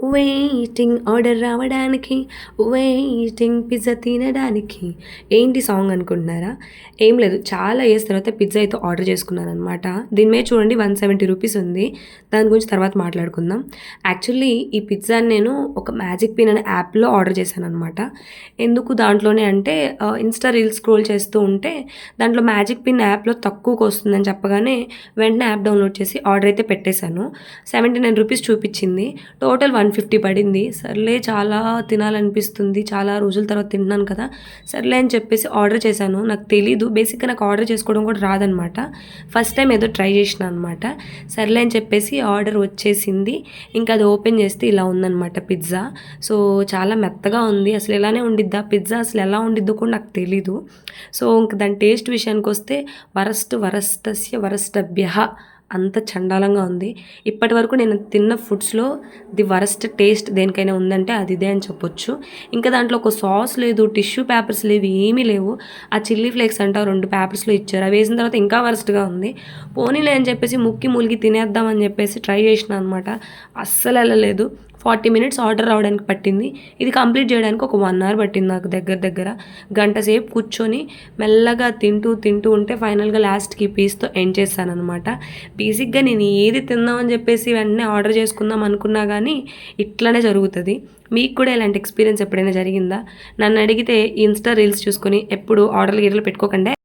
Waiting order రావడానికి, waiting pizza తినడానికి. ఏంటి సాంగ్ అనుకుంటున్నారా? ఏం లేదు. చాలా ఇయర్స్ తర్వాత పిజ్జా అయితే ఆర్డర్ చేసుకున్నాననమాట. దీని మీద చూడండి రూ. 170 ఉంది. దాని గురించి తర్వాత మాట్లాడుకుందాం. యాక్చువల్లీ ఈ పిజ్జాని నేను ఒక మ్యాజిక్ పిన్ అనే యాప్‌లో ఆర్డర్ చేశాననమాట. ఎందుకు దాంట్లోనే అంటే ఇన్‌స్టా రీల్స్ స్క్రోల్ చేస్తూ ఉంటే దాంట్లో మ్యాజిక్ పిన్ యాప్‌లో తక్కువకొస్తుందని చెప్పగానే వెంటనే యాప్ డౌన్‌లోడ్ చేసి ఆర్డర్ అయితే పెట్టేశాను. రూ. 79 చూపిచ్చింది. టోటల్ 150 పడింది. సర్లే చాలా తినాలనిపిస్తుంది. చాలా రోజుల తర్వాత తింటున్నాను కదా! సర్లే అని చెప్పేసి ఆర్డర్ చేశాను. నాకు తెలీదు. బేసిక్‌గా నాకు ఆర్డర్ చేసుకోవడం కూడా రాదనమాట. ఫస్ట్ టైమ్ ఏదో ట్రై చేసినా అనమాట. సర్లే అని చెప్పేసి ఆర్డర్ వచ్చేసింది. ఇంకా అది ఓపెన్ చేస్తే ఇలా ఉందనమాట పిజ్జా. సో, చాలా మెత్తగా ఉంది. అసలు ఇలానే ఉండిద్దా? పిజ్జా అసలు ఎలా ఉండిద్దో కూడా నాకు తెలీదు. సో, ఇంక దాని టేస్ట్ విషయానికొస్తే వరస్టస్య వరస్టభ్యః అంత చండాలంగా ఉంది. ఇప్పటివరకు నేను తిన్న ఫుడ్స్‌లో ది వరస్ట్ టేస్ట్ దేనికైనా ఉందంటే అది ఇదే అని చెప్పొచ్చు. ఇంకా దాంట్లో ఒక సాస్ లేదు, టిష్యూ పేపర్స్ లేవు, ఏమీ లేవు. ఆ చిల్లీ ఫ్లేక్స్ అంట 2 పేపర్స్‌లో ఇచ్చారు. అవి వేసిన తర్వాత ఇంకా వరస్ట్‌గా ఉంది. పోనీలే అని చెప్పేసి ముక్కి మూలిగి తినేద్దాం అని చెప్పేసి ట్రై చేసినా అనమాట. అస్సలు ఎళ్ళలేదు. 40 మినిట్స్ ఆర్డర్ రావడానికి పట్టింది. ఇది కంప్లీట్ చేయడానికి ఒక 1 అవర్ పట్టింది నాకు దగ్గర దగ్గర. గంట సేపు కూర్చొని మెల్లగా తింటూ ఉంటే ఫైనల్‌గా లాస్ట్‌కి పీస్‌తో ఎండ్ చేశాననమాట. బేసిక్‌గా నేను ఏది తిందామని చెప్పేసి వెంటనే ఆర్డర్ చేసుకుందాం అనుకున్నా గానీ ఇట్లనే జరుగుతది. మీకు కూడా ఇలాంటి ఎక్స్‌పీరియన్స్ ఎప్పుడైనా జరిగిందా? నన్నడిగితే ఇన్‌స్టా రీల్స్ చూసుకొని ఎప్పుడు ఆర్డర్‌లు, గీర్డర్లు పెట్టుకోకండే.